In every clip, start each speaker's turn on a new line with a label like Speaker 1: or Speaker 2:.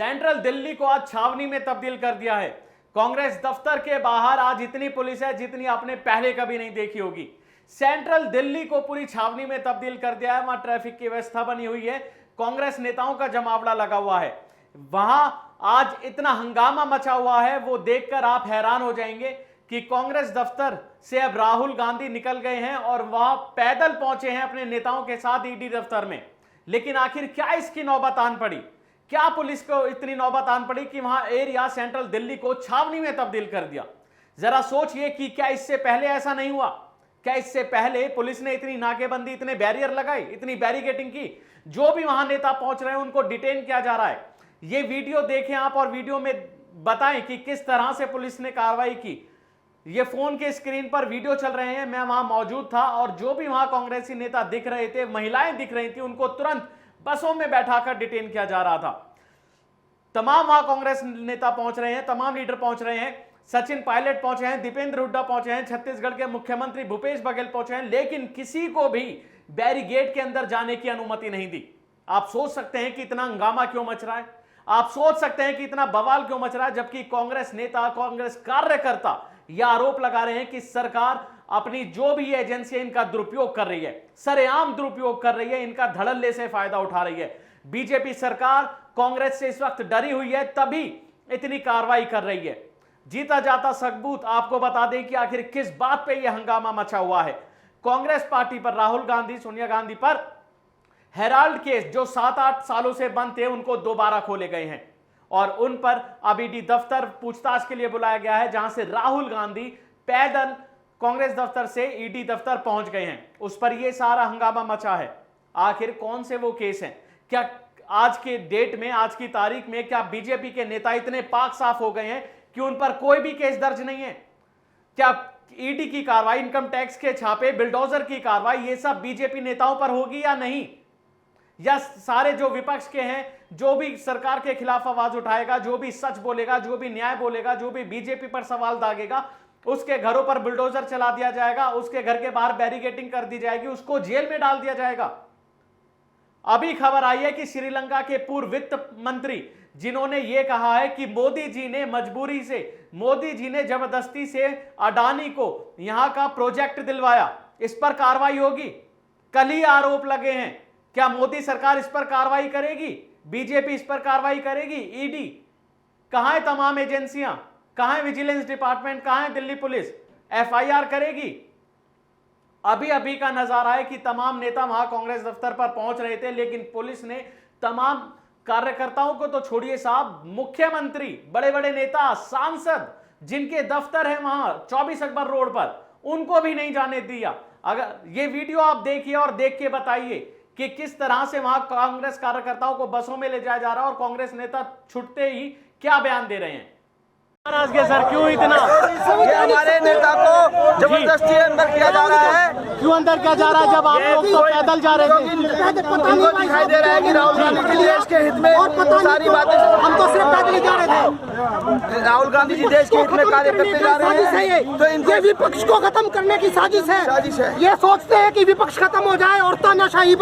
Speaker 1: Central Delhi को आज छावनी में तब्दील कर दिया है। कांग्रेस दफ्तर के बाहर आज इतनी पुलिस है जितनी आपने पहले कभी नहीं देखी होगी। सेंट्रल दिल्ली को पूरी छावनी में तब्दील कर दिया है। वहां ट्रैफिक की व्यवस्था बनी हुई है, कांग्रेस नेताओं का जमावड़ा लगा हुआ है। वहां आज इतना हंगामा मचा हुआ है, वो देखकर आप हैरान हो जाएंगे कि कांग्रेस दफ्तर से अब राहुल गांधी निकल गए हैं और वह पैदल पहुंचे हैं अपने नेताओं के साथ ईडी दफ्तर में। लेकिन आखिर क्या इसकी नौबत आन पड़ी? क्या पुलिस को इतनी नौबत आन पड़ी कि वहां एरिया सेंट्रल दिल्ली को छावनी में तब्दील कर दिया? जरा सोचिए कि क्या इससे पहले ऐसा नहीं हुआ? क्या इससे पहले पुलिस ने इतनी नाकेबंदी, इतने बैरियर लगाई, इतनी बैरिकेडिंग की? जो भी वहां नेता पहुंच रहे हैं उनको डिटेन किया जा रहा है। ये वीडियो देखें आप और वीडियो में बताएं कि किस तरह से पुलिस ने कार्रवाई की। ये फोन के स्क्रीन पर वीडियो चल रहे हैं, मैं वहां मौजूद था और जो भी वहां कांग्रेसी नेता दिख रहे थे, महिलाएं दिख रही थी, उनको तुरंत बसों में बैठाकर डिटेन किया जा रहा था। तमाम वहां कांग्रेस नेता पहुंच रहे हैं, तमाम लीडर पहुंच रहे हैं। सचिन पायलट पहुंचे हैं, दीपेंद्र हुड्डा पहुंचे हैं, छत्तीसगढ़ के मुख्यमंत्री भूपेश बघेल पहुंचे हैं, लेकिन किसी को भी बैरिकेड के अंदर जाने की अनुमति नहीं दी। आप सोच सकते हैं कि इतना हंगामा क्यों मच रहा है, आप सोच सकते हैं कि इतना बवाल क्यों मच रहा है, जबकि कांग्रेस नेता, कांग्रेस कार्यकर्ता यह आरोप लगा रहे हैं कि सरकार अपनी जो भी एजेंसियां इनका दुरुपयोग कर रही है, सरेआम दुरुपयोग कर रही है, इनका धड़ल्ले से फायदा उठा रही है। बीजेपी सरकार कांग्रेस से इस वक्त डरी हुई है, तभी इतनी कार्रवाई कर रही है। जीता जाता सबूत आपको बता दें कि आखिर किस बात पे यह हंगामा मचा हुआ है। कांग्रेस पार्टी पर, राहुल गांधी, सोनिया गांधी पर हेराल्ड केस जो 7-8 सालों से बंद थे, उनको दोबारा खोले गए हैं और उन पर अब ईडी दफ्तर पूछताछ के लिए बुलाया गया है, जहां से राहुल गांधी पैदल कांग्रेस दफ्तर से ईडी दफ्तर पहुंच गए हैं। उस पर यह सारा हंगामा मचा है। आखिर कौन से वो केस हैं? क्या आज के डेट में, आज की तारीख में, क्या बीजेपी के नेता इतने पाक साफ हो गए हैं कि उन पर कोई भी केस दर्ज नहीं है? क्या ईडी की कार्रवाई, इनकम टैक्स के छापे, बिल्डोजर की कार्रवाई, ये सब बीजेपी नेताओं पर होगी या नहीं? या सारे जो विपक्ष के हैं, जो भी सरकार के खिलाफ आवाज उठाएगा, जो भी सच बोलेगा, जो भी न्याय बोलेगा, जो भी बीजेपी पर सवाल दागेगा, उसके घरों पर बुलडोजर चला दिया जाएगा, उसके घर के बाहर बैरिकेडिंग कर दी जाएगी, उसको जेल में डाल दिया जाएगा। अभी खबर आई है कि श्रीलंका के पूर्व वित्त मंत्री, जिन्होंने यह कहा है कि मोदी जी ने मजबूरी से, मोदी जी ने जबरदस्ती से अडानी को यहां का प्रोजेक्ट दिलवाया, इस पर कार्रवाई होगी। कल ही आरोप लगे हैं। क्या मोदी सरकार इस पर कार्रवाई करेगी? बीजेपी इस पर कार्रवाई करेगी? ईडी कहां है? तमाम एजेंसियां कहां है? विजिलेंस डिपार्टमेंट कहां है? दिल्ली पुलिस एफआईआर करेगी? अभी अभी का नजारा है कि तमाम नेता वहां कांग्रेस दफ्तर पर पहुंच रहे थे, लेकिन पुलिस ने तमाम कार्यकर्ताओं को तो छोड़िए साहब, मुख्यमंत्री, बड़े बड़े नेता, सांसद जिनके दफ्तर है वहां 24 अकबर रोड पर, उनको भी नहीं जाने दिया। अगर ये वीडियो आप देखिए और देख के बताइए कि किस तरह से वहां कांग्रेस कार्यकर्ताओं को बसों में ले जाया जा रहा है और कांग्रेस नेता छुटते ही क्या बयान दे रहे हैं। नाराज के सर, क्यों इतना?
Speaker 2: ये हमारे नेता को जबरदस्ती अंदर किया जा रहा है।
Speaker 1: क्यों अंदर किया जा रहा है जब आप लोग तो पैदल जा रहे थे?
Speaker 2: उनको दिखाई दे रहा है कि राहुल गांधी जी देश के हित में सारी बातें,
Speaker 3: हम तो सिर्फ पैदल ही जा रहे थे।
Speaker 2: राहुल गांधी जी देश के हित में कार्य करते जा रहे हैं, तो इनके
Speaker 3: विपक्ष को खत्म करने की साजिश है। ये सोचते हैं कि विपक्ष खत्म हो जाए और तानाशाही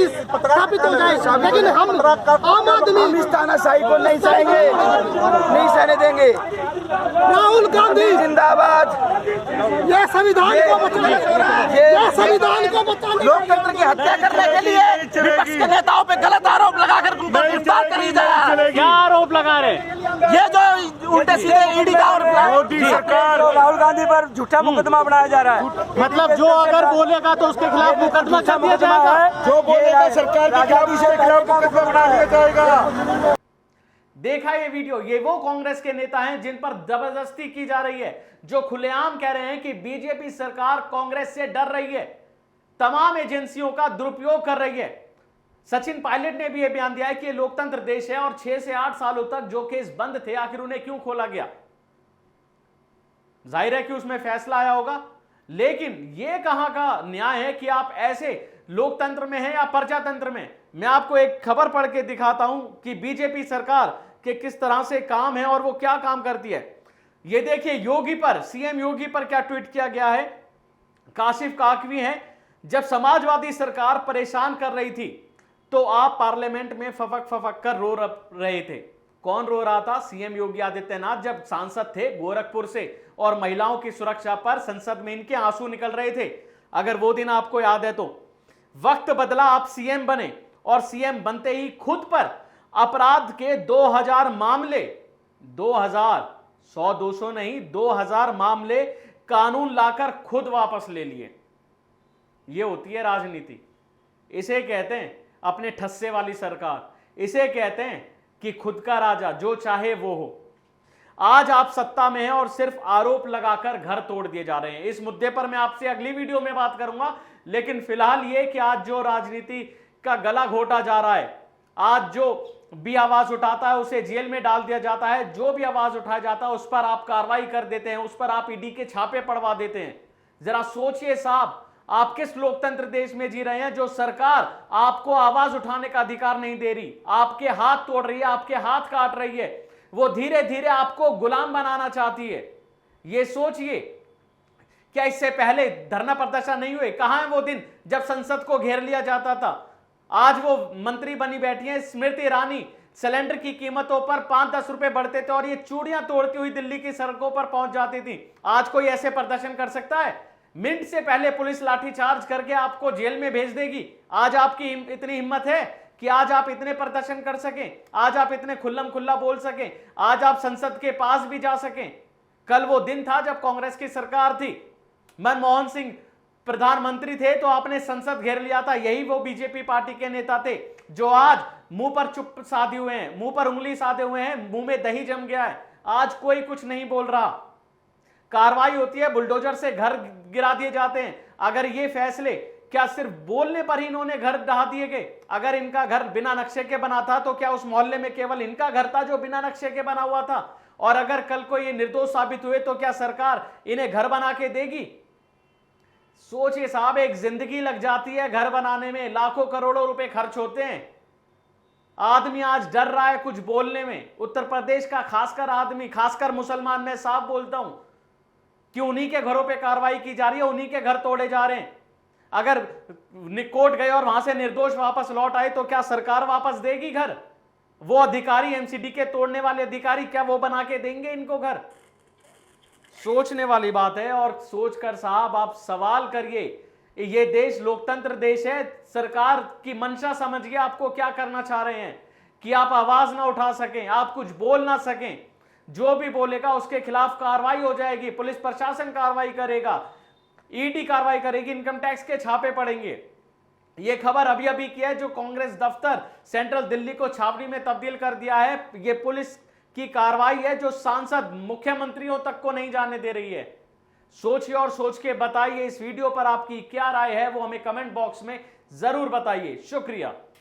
Speaker 3: स्थापित हो जाए, लेकिन हम आम आदमी
Speaker 2: इस तानाशाही को नहीं सहेंगे, नहीं सहने देंगे।
Speaker 3: राहुल गांधी
Speaker 2: जिंदाबाद।
Speaker 3: ये संविधान को बचाने, ये संविधान को बचाने,
Speaker 2: लोकतंत्र की हत्या करने के लिए विपक्ष के नेताओं पे गलत आरोप लगाकर उनको गिरफ्तार कर जा रहा है।
Speaker 1: क्या आरोप लगा रहे?
Speaker 2: ये जो उल्टे सीधे ईडी का
Speaker 4: मोदी सरकार, राहुल गांधी पर झूठा मुकदमा बनाया जा रहा है।
Speaker 1: मतलब जो अगर बोलेगा तो उसके खिलाफ मुकदमा कर दिया जाएगा।
Speaker 4: जो बोलेगा सरकार के खिलाफ, उसके खिलाफ मुकदमा बना दिया जाएगा।
Speaker 1: देखा ये वीडियो, ये वो कांग्रेस के नेता हैं जिन पर जबरदस्ती की जा रही है, जो खुलेआम कह रहे हैं कि बीजेपी सरकार कांग्रेस से डर रही है, तमाम एजेंसियों का दुरुपयोग कर रही है। सचिन पायलट ने भी यह बयान दिया है कि ये लोकतंत्र देश है और 6 से 8 सालों तक जो केस बंद थे, आखिर उन्हें क्यों खोला गया? जाहिर है कि उसमें फैसला आया होगा, लेकिन यह कहां का न्याय है कि आप ऐसे लोकतंत्र में हैं या प्रजातंत्र में? मैं आपको एक खबर पढ़ के दिखाता हूं कि बीजेपी सरकार के किस तरह से काम है और वो क्या काम करती है। ये देखिए, योगी पर, सीएम योगी पर क्या ट्वीट किया गया है। काशिफ काकवी हैं, जब समाजवादी सरकार परेशान कर रही थी तो आप पार्लियामेंट में फफक फफक कर रो रहे थे। कौन रो रहा था? सीएम योगी आदित्यनाथ जब सांसद थे गोरखपुर से और महिलाओं की सुरक्षा पर संसद में इनके आंसू निकल रहे थे। अगर वो दिन आपको याद है तो वक्त बदला, आप सीएम बने और सीएम बनते ही खुद पर अपराध के 2000 मामले, 2000, 100-200 नहीं, 2000 मामले कानून लाकर खुद वापस ले लिए। ये होती है राजनीति। इसे कहते हैं अपने ठस्से वाली सरकार। इसे कहते हैं कि खुद का राजा, जो चाहे वो हो। आज आप सत्ता में हैं और सिर्फ आरोप लगाकर घर तोड़ दिए जा रहे हैं। इस मुद्दे पर मैं आपसे अगली वीडियो में बात करूंगा, लेकिन फिलहाल ये कि आज जो राजनीति का गला घोटा जा रहा है, आज जो भी आवाज उठाता है उसे जेल में डाल दिया जाता है, जो भी आवाज उठाया जाता है उस पर आप कार्रवाई कर देते हैं, उस पर आप ईडी के छापे पड़वा देते हैं। जरा सोचिए साहब, आप किस लोकतंत्र देश में जी रहे हैं जो सरकार आपको आवाज उठाने का अधिकार नहीं दे रही, आपके हाथ तोड़ रही है, आपके हाथ काट रही है, वो धीरे धीरे आपको गुलाम बनाना चाहती है। ये सोचिए, क्या इससे पहले धरना प्रदर्शन नहीं हुए? कहां है वो दिन जब संसद को घेर लिया जाता था? आज वो मंत्री बनी बैठी है स्मृति ईरानी। सिलेंडर की कीमतों पर 5-10 रुपए बढ़ते थे और ये चूड़ियां तोड़ती हुई दिल्ली की सड़कों पर पहुंच जाती थी। आज कोई ऐसे प्रदर्शन कर सकता है? मिनट से पहले पुलिस लाठीचार्ज करके आपको जेल में भेज देगी। आज आपकी इतनी हिम्मत है कि आज आप इतने प्रदर्शन कर सकें, आज आप इतने खुल्लम खुल्ला बोल सकें, आज आप संसद के पास भी जा सकें। कल वो दिन था जब कांग्रेस की सरकार थी, मनमोहन सिंह प्रधानमंत्री थे, तो आपने संसद घेर लिया था। यही वो बीजेपी पार्टी के नेता थे जो आज मुंह पर चुप साधे हुए हैं, मुंह पर उंगली साधे हुए हैं, मुंह में दही जम गया है। आज कोई कुछ नहीं बोल रहा। कार्रवाई होती है, बुलडोजर से घर गिरा दिए जाते हैं। अगर ये फैसले क्या सिर्फ बोलने पर ही इन्होंने घर ढहा दिए गए? अगर इनका घर बिना नक्शे के बना था तो क्या उस मोहल्ले में केवल इनका घर था जो बिना नक्शे के बना हुआ था? और अगर कल को ये निर्दोष साबित हुए तो क्या सरकार इन्हें घर बना के देगी? सोचिए साहब, एक जिंदगी लग जाती है घर बनाने में, लाखों करोड़ों रुपए खर्च होते हैं। आदमी आज डर रहा है कुछ बोलने में। उत्तर प्रदेश का खासकर आदमी, खासकर मुसलमान, मैं साफ बोलता हूं कि उन्हीं के घरों पे कार्रवाई की जा रही है, उन्हीं के घर तोड़े जा रहे हैं। अगर कोर्ट गए और वहां से निर्दोष वापस लौट आए तो क्या सरकार वापस देगी घर? वो अधिकारी, एमसीडी के तोड़ने वाले अधिकारी, क्या वो बना के देंगे इनको घर? सोचने वाली बात है। और सोचकर साहब आप सवाल करिए, ये देश लोकतंत्र देश है। सरकार की मंशा समझिए, आपको क्या करना चाह रहे हैं कि आप आवाज ना उठा सकें, आप कुछ बोल ना सकें। जो भी बोलेगा उसके खिलाफ कार्रवाई हो जाएगी, पुलिस प्रशासन कार्रवाई करेगा, ईडी कार्रवाई करेगी, इनकम टैक्स के छापे पड़ेंगे। यह खबर अभी अभी की है जो कांग्रेस दफ्तर सेंट्रल दिल्ली को छावनी में तब्दील कर दिया है। यह पुलिस की कार्रवाई है जो सांसद, मुख्यमंत्रियों तक को नहीं जाने दे रही है। सोचिए और सोच के बताइए। इस वीडियो पर आपकी क्या राय है वो हमें कमेंट बॉक्स में जरूर बताइए। शुक्रिया।